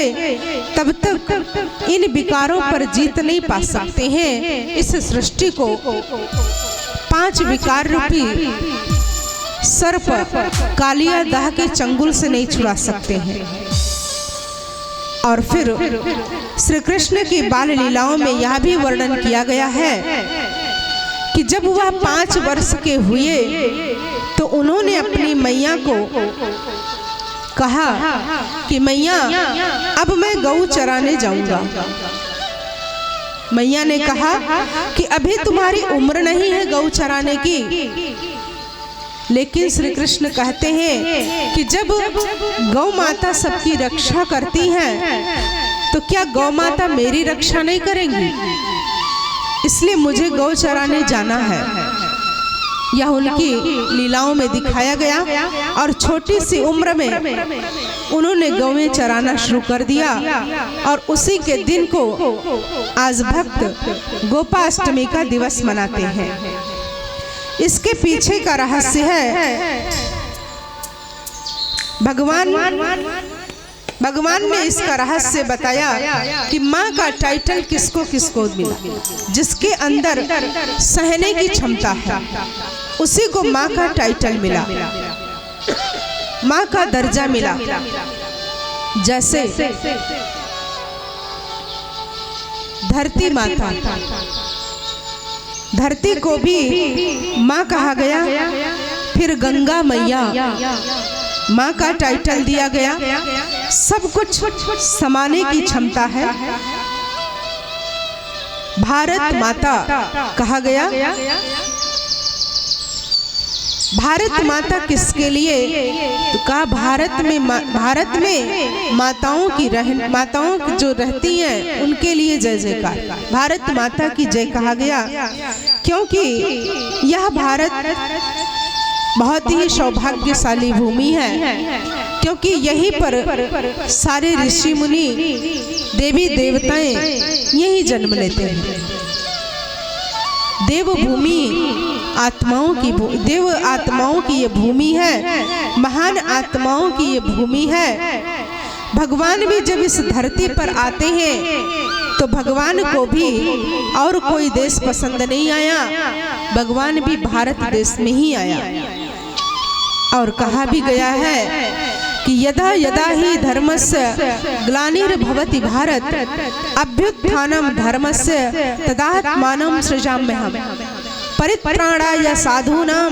जाएंगे तब तक इन विकारों पर जीत नहीं पा सकते हैं। इस सृष्टि को 5 विकार रूपी सर्प कालिया दाह के चंगुल से नहीं छुड़ा सकते हैं। और फिर श्री कृष्ण की बाल लीलाओं में यह भी वर्णन किया गया है कि जब वह 5 वर्ष के हुए तो उन्होंने अपनी मैया को कहा कि मैया अब मैं गऊ चराने जाऊंगा। मैया ने कहा कि अभी तुम्हारी उम्र नहीं है गऊ चराने की। लेकिन श्री कृष्ण कहते हैं कि जब गौ माता सबकी रक्षा करती हैं तो क्या गौ माता मेरी रक्षा नहीं करेंगी? इसलिए मुझे गौ चराने जाना है। यह उनकी लीलाओं में दिखाया गया और छोटी सी उम्र में उन्होंने गौएं चराना शुरू कर दिया। और उसी के दिन को आज भक्त गोपाष्टमी का दिवस मनाते हैं। इसके पीछे का रहस्य है भगवान ने इसका रहस्य बताया कि माँ का टाइटल किसको किसको मिला। जिसके अंदर सहने की क्षमता है उसी को माँ का टाइटल मिला, माँ का दर्जा मिला। जैसे धरती माता, धरती को भी माँ कहा गया। फिर गंगा मैया, माँ का टाइटल दिया गया। सब कुछ समाने की क्षमता है। भारत माता कहा गया। भारत माता किसके लिए? तो कहा भारत में माताओं की जो रहती हैं उनके लिए जय जयकार, भारत माता की जय कहा गया। क्योंकि यह भारत बहुत ही सौभाग्यशाली भूमि है, क्योंकि यहीं पर सारे ऋषि मुनि देवी देवताएं यहीं जन्म लेते हैं। देव आत्माओं की ये भूमि है, महान आत्माओं की ये भूमि है। भगवान भी जब इस धरती पर आते हैं तो भगवान को भी और कोई देश पसंद नहीं आया, भगवान भी भारत देश में ही आया। और कहा भी गया है कि यदा यदा ही धर्मस्य ग्लानिर्भवति भारत अभ्युत्थानम धर्मस्य तदात्मानं सृजाम्यहम् परित्राणाय साधूनां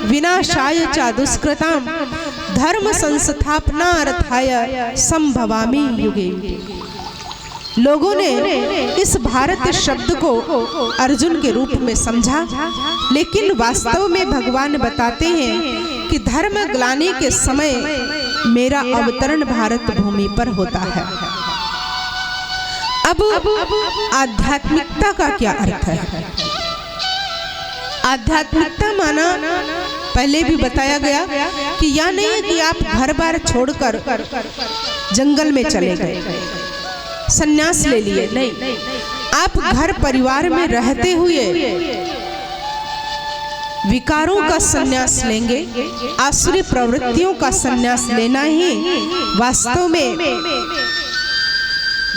विनाशाय च दुष्कृतां धर्म संस्थापनार्थाय संभवामि युगे युगे। लोगों ने इस भारत शब्द को अर्जुन के रूप में समझा, लेकिन वास्तव में भगवान बताते हैं कि धर्म ग्लानि के समय मेरा अवतरण भारत भूमि पर होता है। अब आध्यात्मिकता का क्या अर्थ है? आध्यात्मिकता माना पहले भी बताया गया कि यह नहीं है कि आप घर बार छोड़कर जंगल में चले गए, संन्यास ले लिए, नहीं। आप घर परिवार में रहते हुए विकारों का संन्यास लेंगे, आसुरी प्रवृत्तियों का संन्यास लेना ही वास्तव में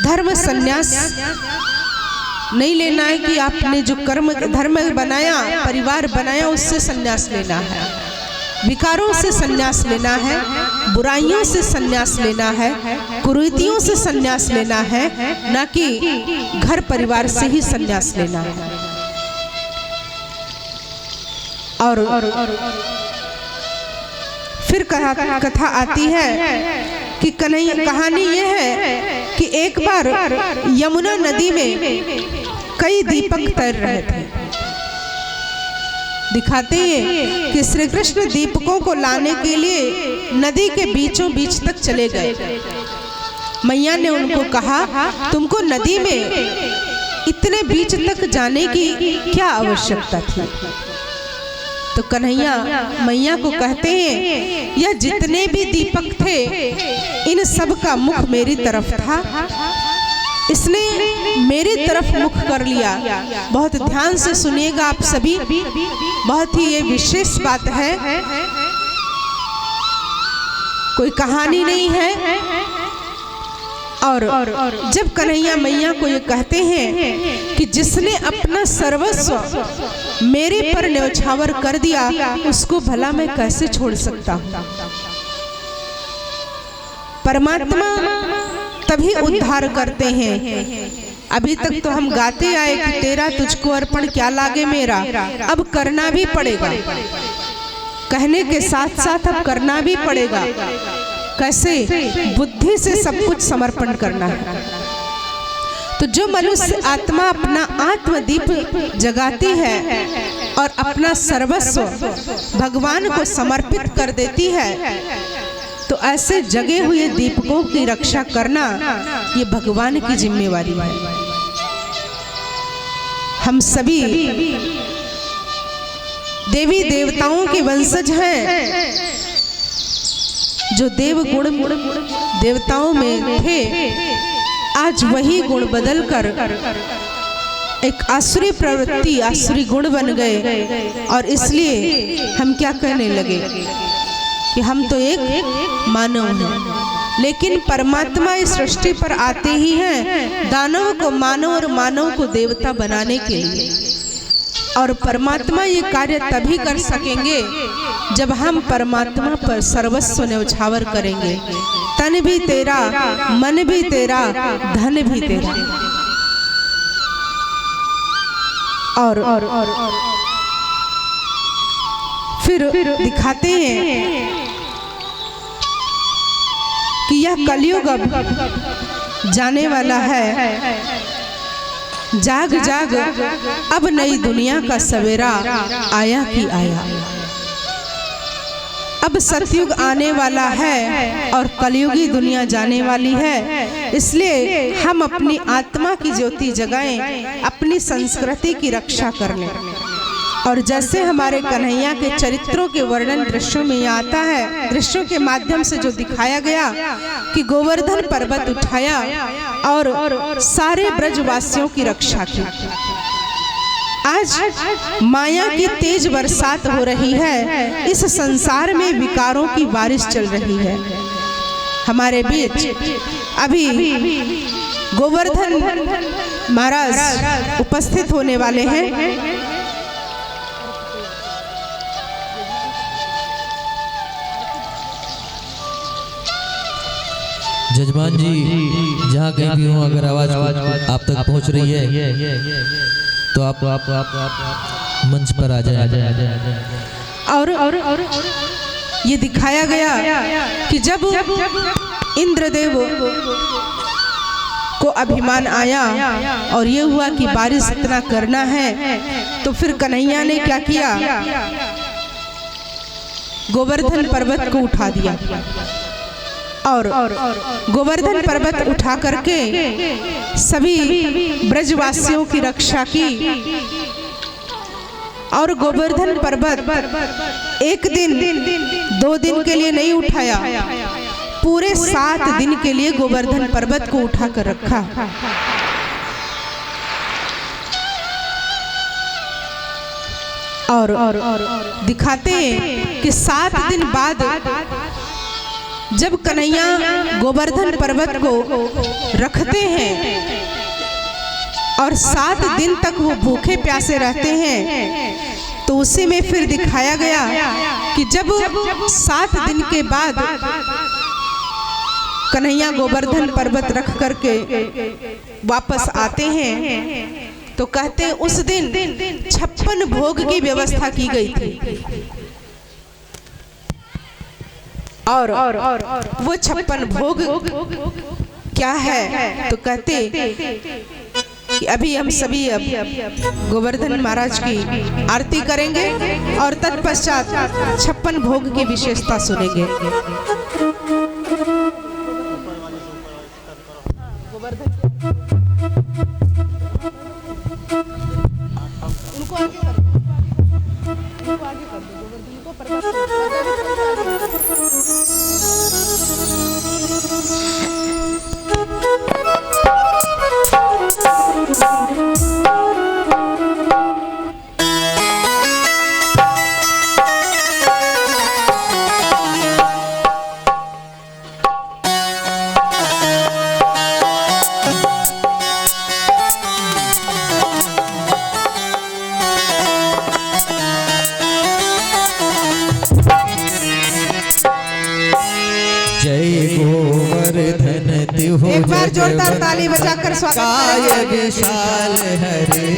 धर्म संन्यास नहीं लेना है कि आपने जो कर्म धर्म बनाया, परिवार बनाया, उससे संन्यास लेना है। विकारों से संन्यास लेना है, बुराइयों से संन्यास लेना है, कुरीतियों से संन्यास लेना है, न कि घर परिवार से ही संन्यास लेना है। और फिर कथा आती है कि कहानी यह है कि एक बार यमुना नदी में कई दीपक तैर रहे थे। दिखाते हैं कि श्री कृष्ण दीपकों को लाने के लिए नदी के बीचों बीच तक चले गए। मैया ने उनको कहा, तुमको नदी में इतने बीच तक जाने की क्या आवश्यकता थी? तो कन्हैया मैया को कहते हैं, यह जितने भी दीपक थे इन सब का मुख मेरी तरफ था, इसने मेरी तरफ मुख कर लिया। बहुत ध्यान से सुनिएगा आप सभी, बहुत ही ये विशेष बात है, कोई कहानी नहीं है और जब कन्हैया मैया को ये कहते हैं कि जिसने अपना सर्वस्व मेरे पर न्यौछावर कर दिया उसको भला मैं कैसे छोड़ सकता हूँ। परमात्मा तभी उद्धार करते हैं। अभी तक तो हम गाते आए कि तेरा तुझको अर्पण क्या लागे मेरा, अब करना भी पड़ेगा। कहने के साथ साथ अब करना भी पड़ेगा। कैसे? बुद्धि से सब कुछ समर्पण करना है। तो जो मनुष्य आत्मा अपना आत्मदीप जगाती है और अपना सर्वस्व भगवान को समर्पित कर देती है, तो ऐसे जगे हुए दीपकों की रक्षा करना ये भगवान की जिम्मेवारी है। हम सभी देवी देवताओं के वंशज हैं। जो देव गुण देवताओं में थे, आज वही गुण बदलकर एक आसुरी प्रवृत्ति, आसुरी गुण बन गए। और इसलिए हम क्या कहने लगे कि हम तो एक मानव हैं। लेकिन परमात्मा इस सृष्टि पर आते ही हैं दानव को मानव और मानव को देवता बनाने के लिए। और परमात्मा ये कार्य तभी कर सकेंगे जब हम परमात्मा पर सर्वस्व न्यौछावर करेंगे। तन भी तेरा, मन भी तेरा, धन भी तेरा। और फिर दिखाते हैं कि यह कलयुग अब जाने वाला है। जाग जाग अब नई दुनिया का सवेरा आया कि आया। अब सतयुग आने वाला है और कलयुगी दुनिया जाने वाली है। इसलिए हम अपनी आत्मा की ज्योति जगाएं, अपनी संस्कृति की रक्षा कर लें। और जैसे हमारे कन्हैया के चरित्रों के वर्णन दृश्यों में आता है, दृश्यों के माध्यम से जो दिखाया गया कि गोवर्धन पर्वत उठाया और सारे ब्रजवासियों की रक्षा की। आज माया की तेज बरसात हो रही है। इस संसार में विकारों की बारिश चल रही है। हमारे बीच अभी गोवर्धन महाराज उपस्थित होने वाले हैं। जजमान जी, जहाँ कहीं भी हो, अगर आवाज आप तक पहुँच रही है तो आप मंच पर आ जाए। और ये दिखाया गया कि जब इंद्रदेव को अभिमान आया और ये हुआ कि बारिश इतना करना है, तो फिर कन्हैया ने क्या किया, गोवर्धन पर्वत को उठा दिया। और गोवर्धन पर्वत उठा करके सभी ब्रजवासियों की रक्षा की। और गोवर्धन पर्वत एक दिन 2 दिन के लिए नहीं उठाया, पूरे 7 दिन के लिए गोवर्धन पर्वत को उठा कर रखा। और दिखाते हैं कि 7 दिन बाद जब कन्हैया गोवर्धन पर्वत को रखते हैं और 7 दिन तक वो भूखे प्यासे रहते हैं, तो उसी में फिर दिखाया गया कि जब 7 दिन के बाद कन्हैया गोवर्धन पर्वत रख करके वापस आते हैं, तो कहते हैं उस दिन 56 भोग की व्यवस्था की गई थी। और वो 56 भोग क्या है, तो कहते कि अभी हम सभी अब गोवर्धन महाराज की आरती करेंगे और तत्पश्चात 56 भोग की विशेषता सुनेंगे। उनको आगे कर दो, उनको आगे कर दो, गोवर्धन को पर्वत हो एक बार जोरदार ताली बजाकर स्वागत काय विशाल हरे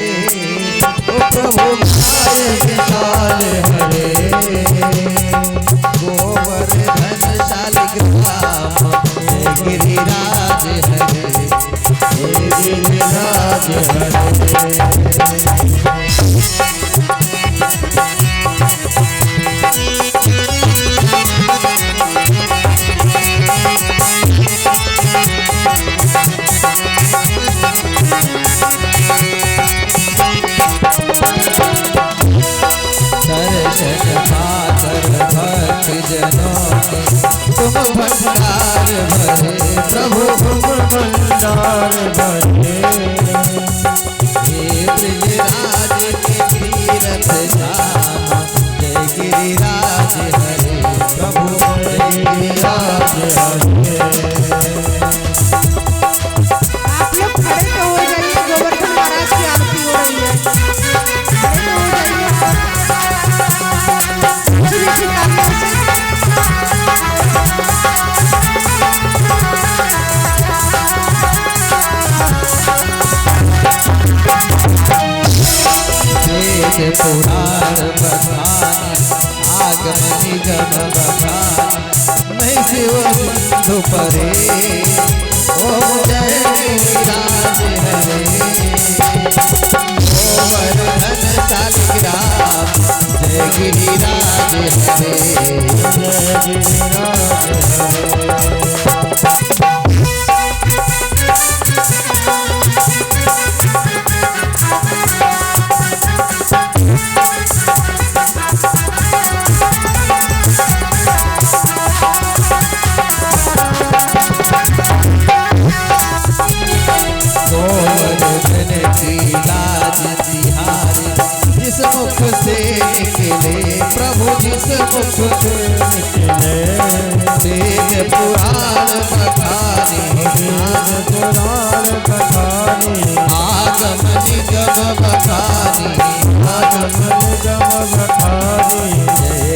ओ प्रभु काय विशाल हरे गोवर्धन शालिग्राम जय गिरिराज हरे जय गिरिराज हरे। तुम भंडार भरे प्रभु तुम भंडार भरे हे ब्रजराज के तीरथ धाम जय गिरिराज हरे प्रभु जय गिरिराज हरे। आप लोग खड़े तो हो जाइए, गोवर्धन महाराज की आरती हो रही है। खड़े तो हो जाइए। पुराण बखान आगम निगम बखान नहीं शिव सिंधु परे ओम जय गिरिराज हरे गोवर्धन शालिग्राम जय गिरिराज हरे जय गिरिराज हरे। जिस मुख से निकले प्रभु जिस मुख से निकले वेद पुराण बखानी पुराण बखानी आगम निगम बखानी आगम निगम बखानी जय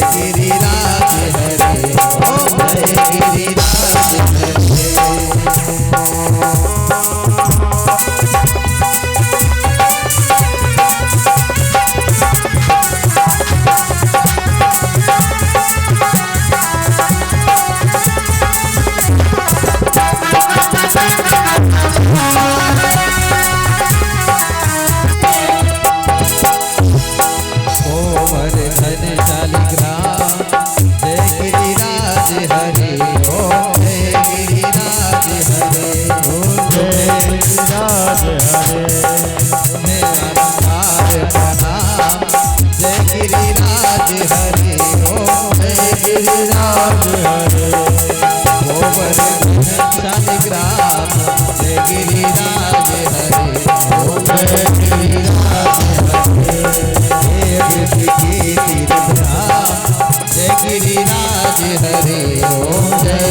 गिरिराज हरे ओ जय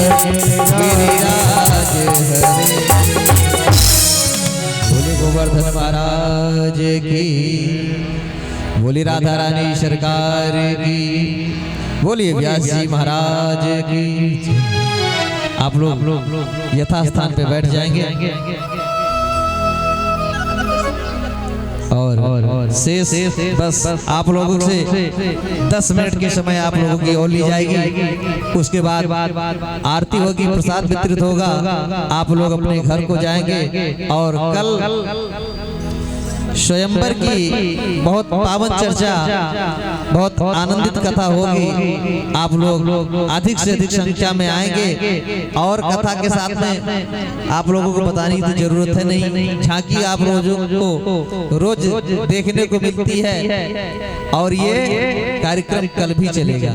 गिरिराज हरे। गोवर्धन महाराज की, बोली राधा रानी सरकार की, बोलिए व्यास जी महाराज की। आप लोग यथास्थान पे बैठ जाएंगे और शेष बस आप लोगों से 10 मिनट के समय आप लोगों की ओर ली जाएगी। उसके बाद आरती होगी, प्रसाद वितरित होगा, आप लोग अपने घर को जाएंगे। और कल स्वयंवर की बहुत पावन चर्चा, बहुत आनंदित कथा होगी। आप लोग अधिक से अधिक संख्या में आएंगे और कथा के साथ में आप लोगों को बताने की जरूरत है नहीं। झांकी आप रोजों को रोज देखने को मिलती है और ये कार्यक्रम कल भी चलेगा।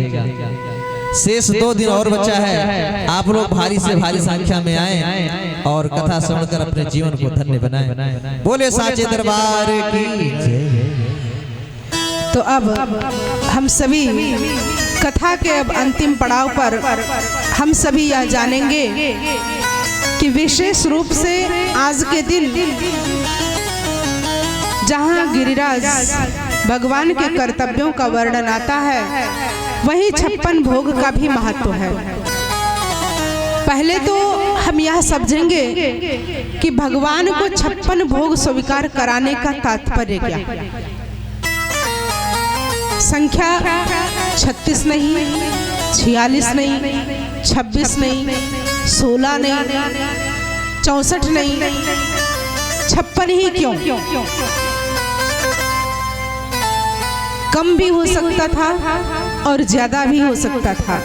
शेष 2 दिन और बचा है। आप लोग भारी से भारी संख्या में आए और कथा सुनकर अपने जीवन को धन्य बनाएं। बोले साचे दरबार की। तो अब हम सभी कथा के अब अंतिम पड़ाव पर हम सभी यह जानेंगे कि विशेष रूप से आज के दिन जहाँ गिरिराज भगवान के कर्तव्यों का वर्णन आता है, वहीं 56 भोग का भी महत्व है। पहले तो हम यह समझेंगे कि भगवान को 56 भोग स्वीकार कराने का तात्पर्य क्या है। संख्या 36 नहीं, 46 नहीं, 26 नहीं, 16 नहीं, 64 नहीं, 56 ही क्यों? कम भी हो सकता था और ज्यादा भी हो सकता था।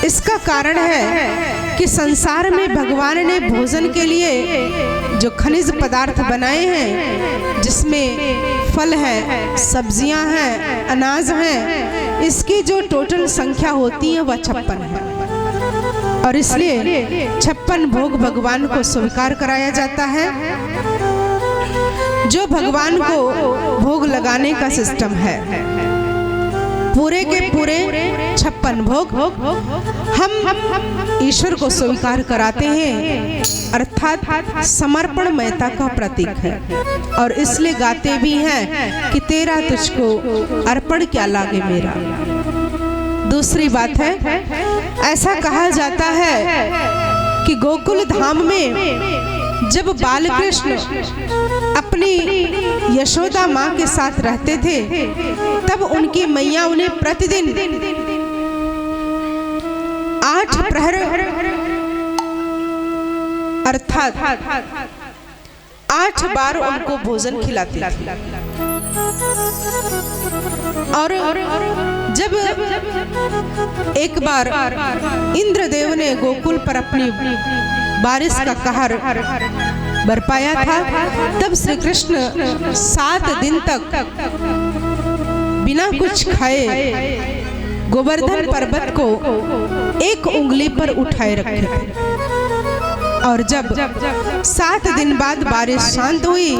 इसका कारण है कि संसार में भगवान ने भोजन के लिए जो खनिज पदार्थ बनाए हैं, जिसमें फल है, सब्जियां हैं, अनाज हैं, इसकी जो टोटल संख्या होती है वह 56 है। और इसलिए 56 भोग भगवान को स्वीकार कराया जाता है। जो भगवान को भोग लगाने का सिस्टम है, पूरे के पूरे 56 भोग हम ईश्वर को स्वीकार कराते हैं, अर्थात समर्पणमयता का प्रतीक है। और इसलिए गाते भी हैं कि तेरा तुझको अर्पण क्या लागे मेरा। दूसरी बात है, ऐसा कहा जाता है कि गोकुल धाम में जब बाल कृष्ण अपनी यशोदा माँ के साथ रहते थे, तब उनकी मैया उन्हें प्रतिदिन 8 प्रहर अर्थात 8 बार उनको भोजन खिलाती थी। और जब एक बार इंद्रदेव ने गोकुल पर अपनी बारिश का कहर बरपाया था, तब श्री कृष्ण 7 दिन तक बिना कुछ खाए गोवर्धन पर्वत को एक उंगली पर उठाए रखे थे। और जब 7 दिन बाद बारिश शांत हुई,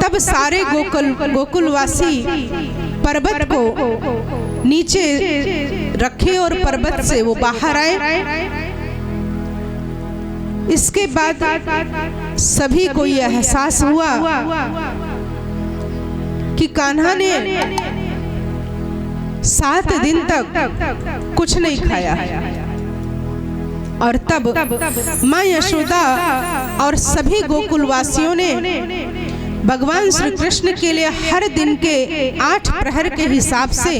तब सारे गोकुलवासी पर्वत को नीचे रखे और पर्वत से वो बाहर आए। इसके बाद सभी को यह एहसास हुआ कि कान्हा ने 7 दिन तक कुछ नहीं खाया। और तब माँ यशोदा और सभी गोकुलवासियों ने भगवान श्री कृष्ण के लिए हर दिन के 8 प्रहर के हिसाब से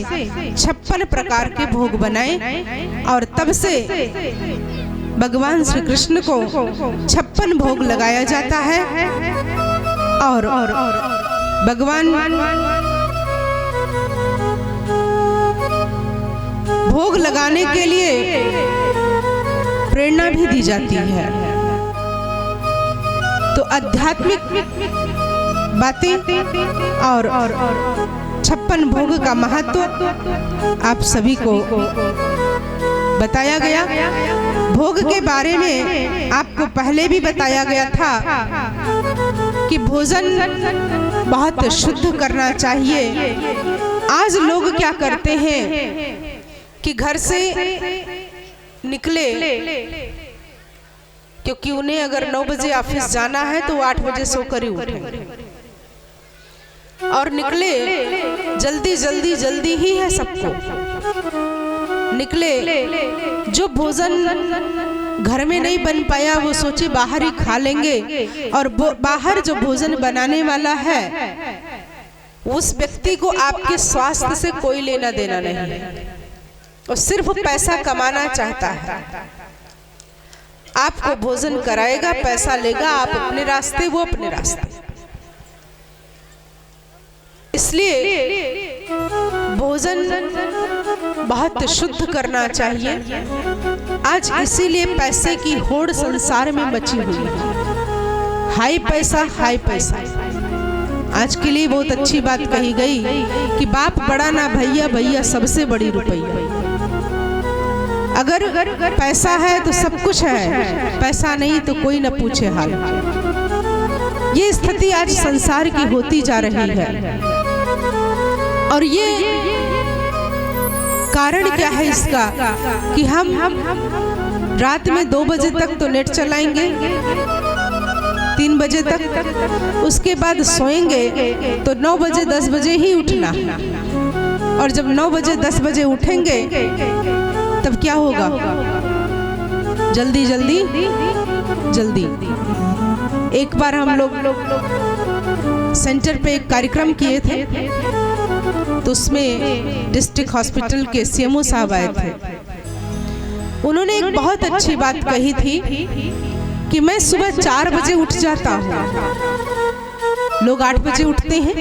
56 प्रकार के भोग बनाए। और तब से भगवान श्री कृष्ण को 56 भोग लगाया जाता है। और भगवान भोग लगाने के लिए प्रेरणा भी दी जाती है। तो आध्यात्मिक बातें और 56 भोग का महत्व आप सभी को बताया गया। भोग के बारे में आपको पहले भी बताया गया था कि भोजन बहुत शुद्ध करना चाहिए। आज लोग क्या करते हैं कि घर से निकले, क्योंकि उन्हें अगर 9 बजे ऑफिस जाना है तो 8 बजे सोकर ही उठेंगे और निकले। जल्दी ही है सबको, निकले। जो भोजन घर में नहीं बन पाया वो सोचे बाहर ही खा लेंगे। और बाहर जो भोजन बनाने वाला है उस व्यक्ति को आपके स्वास्थ्य से कोई लेना देना नहीं है, और सिर्फ पैसा कमाना चाहता है। आपको भोजन कराएगा, पैसा लेगा, आप अपने रास्ते, वो अपने रास्ते। इसलिए भोजन बहुत शुद्ध करना चाहिए। आज इसीलिए पैसे की होड़ संसार में मची हुई है। हाई पैसा, हाई पैसा। आज के लिए बहुत अच्छी बात कही गई कि बाप बड़ा ना भैया, भैया सबसे बड़ी रुपैया। अगर पैसा है तो सब कुछ है, पैसा नहीं तो कोई न पूछे हाल। ये स्थिति आज संसार की होती जा रही है। और ये कारण क्या है इसका कि हम रात में 2 बजे तक तो नेट चलाएंगे, 3 बजे तक, उसके बाद सोएंगे तो 9 बजे 10 बजे ही उठना। और जब 9 बजे 10 बजे उठेंगे तब क्या होगा? जल्दी जल्दी। एक बार हम लोग सेंटर पे एक कार्यक्रम किए थे, तो उसमें डिस्ट्रिक्ट हॉस्पिटल के सीएमओ साहब आए थे। उन्होंने एक बहुत अच्छी बात कही थी कि मैं सुबह 4 बजे उठ जाता हूँ। लोग 8 बजे उठते हैं,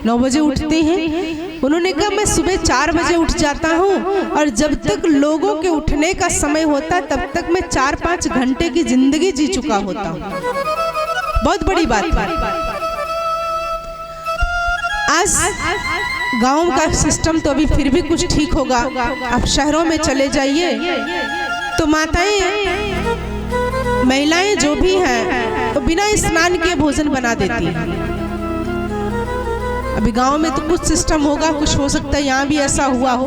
9 बजे उठते हैं। उन्होंने कहा मैं सुबह 4 बजे उठ जाता हूँ और जब तक लोगों के उठने का समय होता तब तक मैं 4-5 घंटे की जिंदगी जी चुका होता हूँ। बहुत बड़ी बात है। आज गांव का सिस्टम तो अभी फिर भी कुछ ठीक होगा। आप शहरों में चले जाइए तो माताएं, महिलाएं जो भी हैं तो बिना स्नान किए भोजन बना देती हैं। अभी गांव में तो कुछ सिस्टम होगा, कुछ हो सकता है यहाँ भी ऐसा हुआ हो,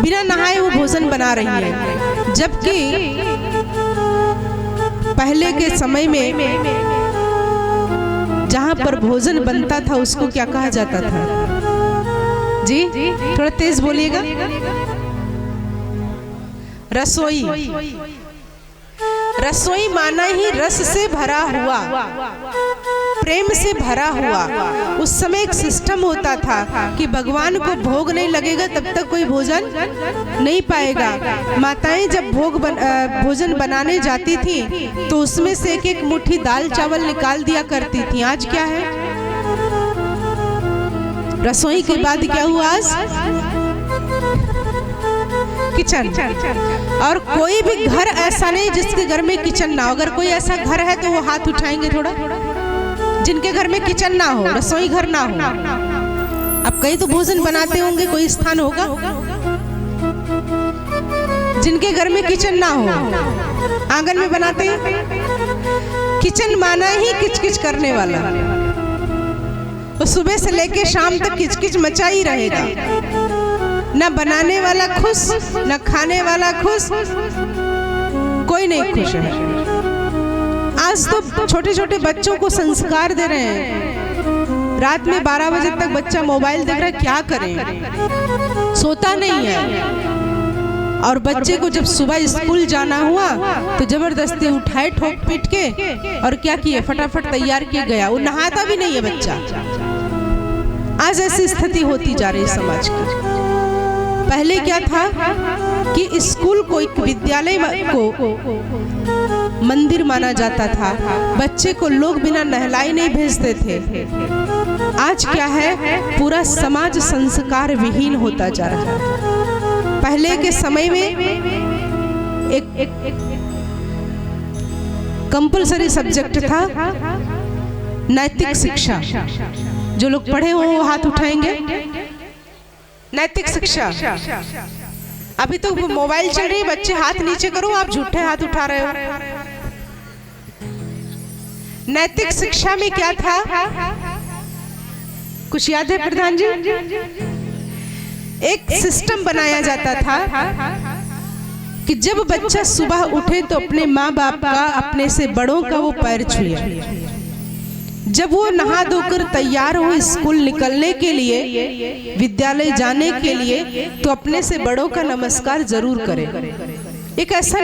बिना नहाए वो भोजन बना रही है। जबकि पहले के समय में जहां पर भोजन बनता था उसको क्या कहा जाता था जी? थोड़ा तेज बोलिएगा। रसोई। रसोई माना ही रस से भरा हुआ, प्रेम से भरा हुआ। उस समय एक सिस्टम होता था कि भगवान को भोग नहीं लगेगा तब तक कोई भोजन नहीं पाएगा। माताएं जब भोजन बनाने जाती थी तो उसमें से एक एक मुट्ठी दाल चावल निकाल दिया करती थी। आज क्या है? रसोई के बाद क्या हुआ? आज किचन। और कोई भी घर ऐसा नहीं जिसके घर में किचन ना हो। अगर कोई ऐसा घर है तो वो हाथ उठाएंगे थोड़ा, जिनके घर में किचन ना हो, रसोई घर ना हो। अब कहीं तो भोजन बनाते होंगे, कोई स्थान होगा जिनके घर में किचन ना हो, आंगन में बनाते हैं। किचन माना ही किचकिच करने वाला। तो सुबह से लेके शाम तक किचकिच मचा ही रहेगा। ना बनाने वाला खुश, ना खाने वाला खुश, कोई नहीं खुश है। आज तो छोटे छोटे बच्चों को संस्कार दे रहे हैं। रात में 12 बजे तक बच्चा मोबाइल देख रहा है, क्या करें? सोता नहीं है। और बच्चे को जब सुबह स्कूल जाना हुआ तो जबरदस्ती उठाए ठोक पीट के और क्या किए, फटाफट तैयार किए गया। वो नहाता भी नहीं है बच्चा। आज ऐसी स्थिति होती जा रही समाज की। पहले क्या था कि स्कूल को, एक विद्यालय को मंदिर माना जाता था। बच्चे को लोग बिना नहलाए नहीं भेजते थे। आज क्या है? पूरा समाज संस्कार विहीन होता जा रहा है। पहले के समय में एक कंपलसरी सब्जेक्ट था नैतिक शिक्षा। जो लोग पढ़े हो वो हाथ उठाएंगे। नैतिक शिक्षा। अभी तो मोबाइल चल रही है, बच्चे हाथ नीचे करो, आप झूठे हाथ उठा रहे हो। नैतिक शिक्षा में क्या था? कुछ याद है प्रधान जी? एक सिस्टम बनाया जाता था कि जब बच्चा सुबह उठे तो अपने माँ बाप का, अपने से बड़ों का वो पैर छुए। जब वो नहा धोकर तैयार हो स्कूल निकलने के लिए, विद्यालय जाने के लिए, तो अपने से बड़ों का नमस्कार जरूर करें। एक ऐसा